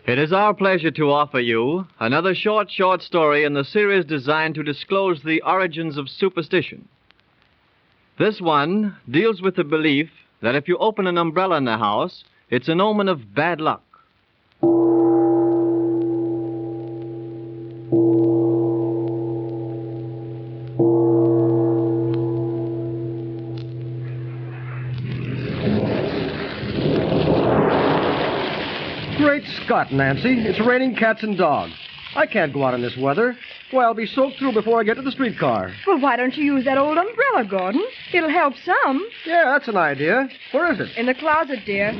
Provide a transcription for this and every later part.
It is our pleasure to offer you another short story in the series designed to disclose the origins of superstition. This one deals with the belief that if you open an umbrella in the house, it's an omen of bad luck. Great Scott, Nancy. It's raining cats and dogs. I can't go out in this weather. Why, I'll be soaked through before I get to the streetcar. Well, why don't you use that old umbrella, Gordon? It'll help some. Yeah, that's an idea. Where is it? In the closet, dear.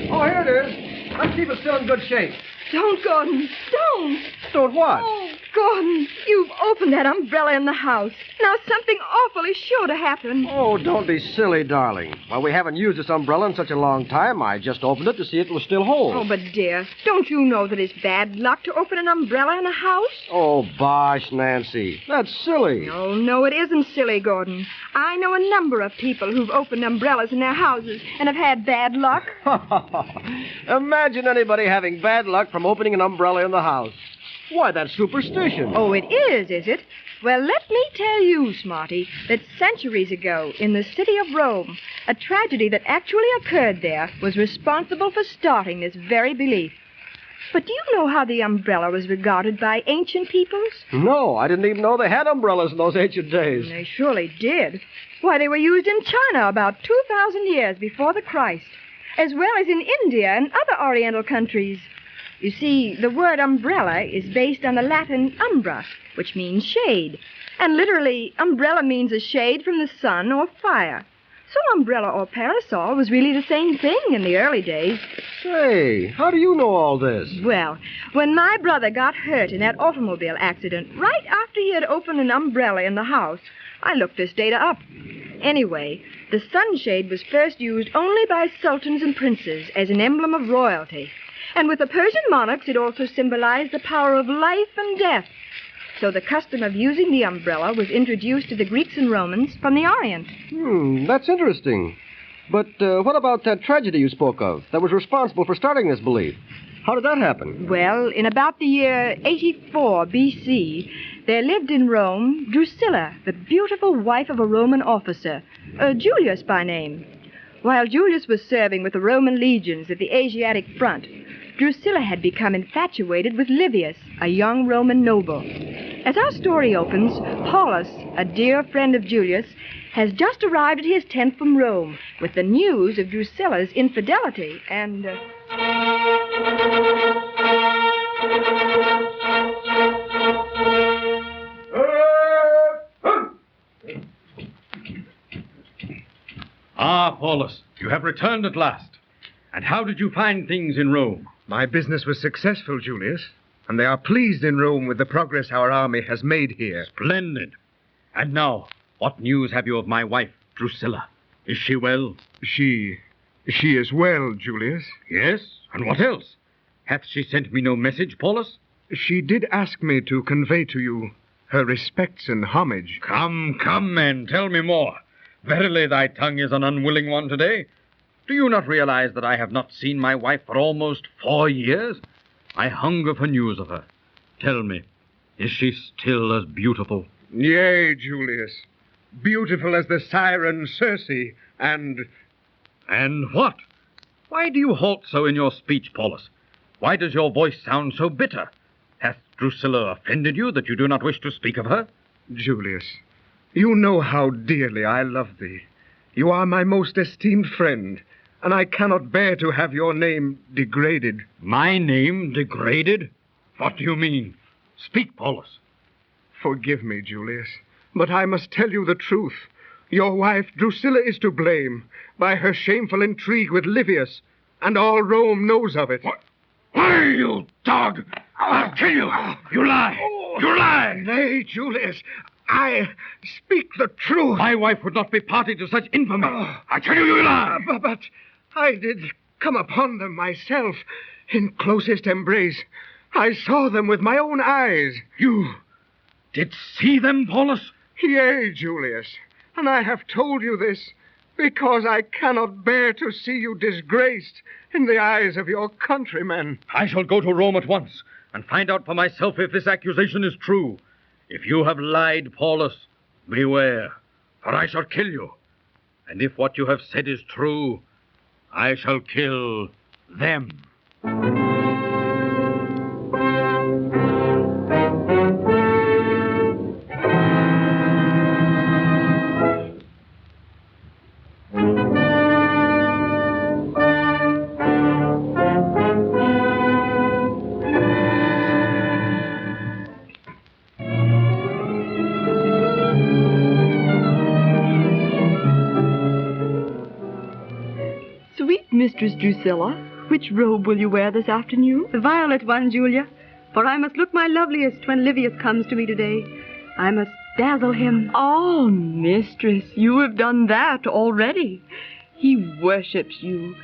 Oh, here it is. Let's keep it still in good shape. Don't, Gordon. Don't. Don't what? Oh, Gordon, you've opened that umbrella in the house. Now something awful is sure to happen. Oh, don't be silly, darling. Well, we haven't used this umbrella in such a long time. I just opened it to see if it was still whole. Oh, but dear, don't you know that it's bad luck to open an umbrella in a house? Oh, bosh, Nancy. That's silly. No, it isn't silly, Gordon. I know a number of people who've opened umbrellas in their houses and have had bad luck. Imagine anybody having bad luck from opening an umbrella in the house. Why, that's superstition. Oh, it is it? Well, let me tell you, Smarty, that centuries ago, in the city of Rome, a tragedy that actually occurred there was responsible for starting this very belief. But do you know how the umbrella was regarded by ancient peoples? No, I didn't even know they had umbrellas in those ancient days. They surely did. Why, they were used in China about 2,000 years before the Christ, as well as in India and other Oriental countries. You see, the word umbrella is based on the Latin umbra, which means shade. And literally, umbrella means a shade from the sun or fire. So umbrella or parasol was really the same thing in the early days. Say, how do you know all this? Well, when my brother got hurt in that automobile accident, right after he had opened an umbrella in the house, I looked this data up. Anyway, the sunshade was first used only by sultans and princes as an emblem of royalty. And with the Persian monarchs, it also symbolized the power of life and death. So the custom of using the umbrella was introduced to the Greeks and Romans from the Orient. That's interesting. But what about that tragedy you spoke of that was responsible for starting this belief? How did that happen? Well, in about the year 84 B.C., there lived in Rome Drusilla, the beautiful wife of a Roman officer, Julius by name. While Julius was serving with the Roman legions at the Asiatic front, Drusilla had become infatuated with Livius, a young Roman noble. As our story opens, Paulus, a dear friend of Julius, has just arrived at his tent from Rome with the news of Drusilla's infidelity and... Ah, Paulus, you have returned at last. And how did you find things in Rome? My business was successful, Julius, and they are pleased in Rome with the progress our army has made here. Splendid. And now, what news have you of my wife, Drusilla? Is she well? She is well, Julius. Yes? And what else? Hath she sent me no message, Paulus? She did ask me to convey to you her respects and homage. Come, man, tell me more. Verily, thy tongue is an unwilling one today. Do you not realize that I have not seen my wife for almost 4 years? I hunger for news of her. Tell me, is she still as beautiful? Yea, Julius. Beautiful as the siren Circe, and... And what? Why do you halt so in your speech, Paulus? Why does your voice sound so bitter? Hath Drusilla offended you that you do not wish to speak of her? Julius, you know how dearly I love thee. You are my most esteemed friend, and I cannot bear to have your name degraded. My name degraded? What do you mean? Speak, Paulus. Forgive me, Julius, but I must tell you the truth. Your wife, Drusilla, is to blame by her shameful intrigue with Livius, and all Rome knows of it. What? Why, you dog! I'll kill you! You lie! You lie! Nay, Julius, I speak the truth. My wife would not be party to such infamy. I tell you, you lie! But I did come upon them myself in closest embrace. I saw them with my own eyes. You did see them, Paulus? Yea, Julius, and I have told you this Because I cannot bear to see you disgraced in the eyes of your countrymen. I shall go to Rome at once and find out for myself if this accusation is true. If you have lied, Paulus, beware, for I shall kill you. And if what you have said is true, I shall kill them. Mistress Drusilla, which robe will you wear this afternoon? The violet one, Julia, for I must look my loveliest when Livius comes to me today. I must dazzle him. Oh, mistress, you have done that already. He worships you.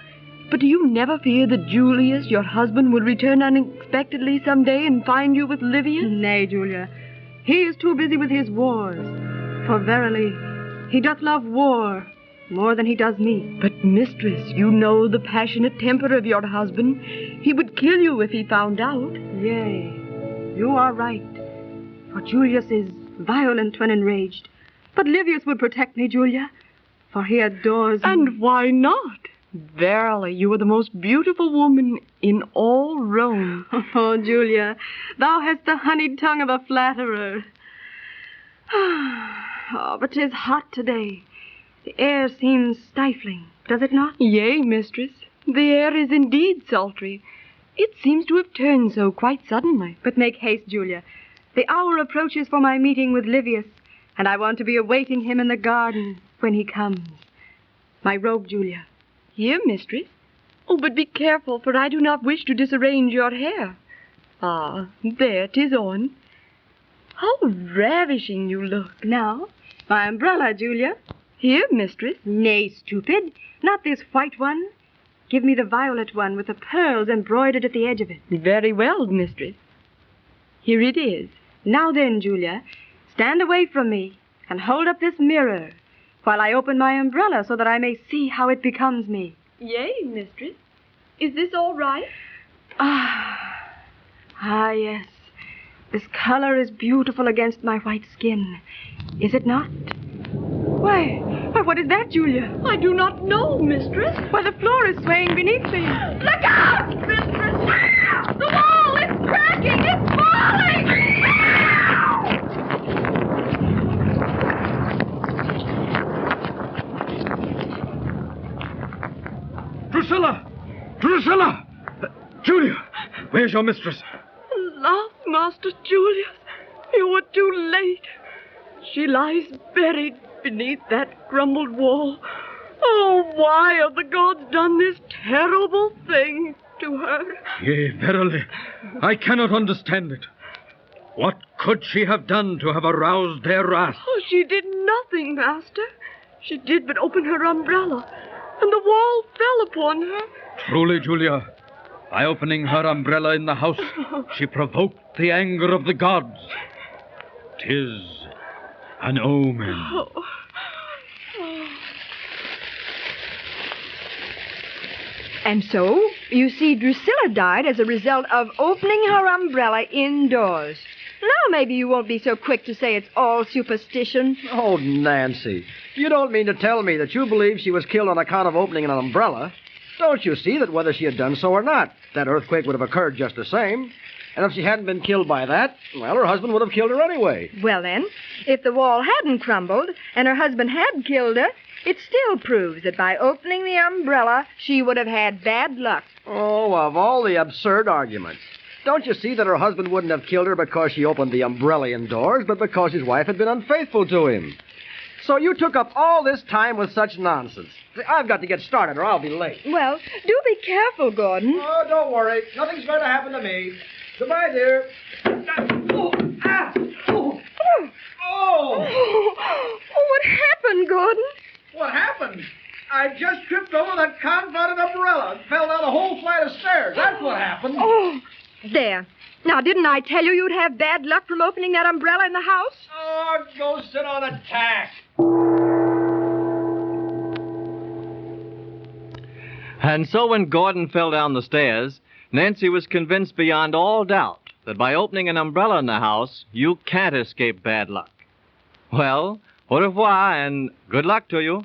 But do you never fear that Julius, your husband, will return unexpectedly some day and find you with Livius? Nay, Julia, he is too busy with his wars. For verily, he doth love war more than he does me. But, mistress, you know the passionate temper of your husband. He would kill you if he found out. Yea, you are right. For Julius is violent when enraged. But Livius would protect me, Julia, for he adores me. And why not? Verily, you are the most beautiful woman in all Rome. Oh, Julia, thou hast the honeyed tongue of a flatterer. Oh, but 'tis hot today. The air seems stifling, does it not? Yea, mistress. The air is indeed sultry. It seems to have turned so quite suddenly. But make haste, Julia. The hour approaches for my meeting with Livius, and I want to be awaiting him in the garden when he comes. My robe, Julia. Here, mistress. Oh, but be careful, for I do not wish to disarrange your hair. Ah, there 'tis on. How ravishing you look. Now, my umbrella, Julia. Here, mistress. Nay, stupid, not this white one. Give me the violet one with the pearls embroidered at the edge of it. Very well, mistress. Here it is. Now then, Julia, stand away from me and hold up this mirror while I open my umbrella so that I may see how it becomes me. Yea, mistress. Is this all right? Ah, yes. This color is beautiful against my white skin. Is it not? Why, what is that, Julia? I do not know, mistress. Why, the floor is swaying beneath me. Look out, mistress! Ah! The wall is cracking! It's falling! Drusilla! Drusilla! Julia! Where's your mistress? Alas, Master Julius, you were too late. She lies buried beneath that crumbled wall. Oh, why have the gods done this terrible thing to her? Yea, verily, I cannot understand it. What could she have done to have aroused their wrath? Oh, she did nothing, Master. She did but open her umbrella, and the wall fell upon her. Truly, Julia, by opening her umbrella in the house, she provoked the anger of the gods. 'Tis an omen. Oh. And so, you see, Drusilla died as a result of opening her umbrella indoors. Now maybe you won't be so quick to say it's all superstition. Oh, Nancy, you don't mean to tell me that you believe she was killed on account of opening an umbrella? Don't you see that whether she had done so or not, that earthquake would have occurred just the same? And if she hadn't been killed by that, well, her husband would have killed her anyway. Well, then, if the wall hadn't crumbled and her husband had killed her, it still proves that by opening the umbrella, she would have had bad luck. Oh, of all the absurd arguments. Don't you see that her husband wouldn't have killed her because she opened the umbrella indoors, but because his wife had been unfaithful to him? So you took up all this time with such nonsense. I've got to get started or I'll be late. Well, do be careful, Gordon. Oh, don't worry. Nothing's going to happen to me. Goodbye, dear. Oh, what happened, Gordon? What happened? I just tripped over that confounded umbrella and fell down a whole flight of stairs. That's what happened. Oh, there. Now, didn't I tell you you'd have bad luck from opening that umbrella in the house? Oh, go sit on a tack. And so when Gordon fell down the stairs, Nancy was convinced beyond all doubt that by opening an umbrella in the house, you can't escape bad luck. Well, au revoir and good luck to you.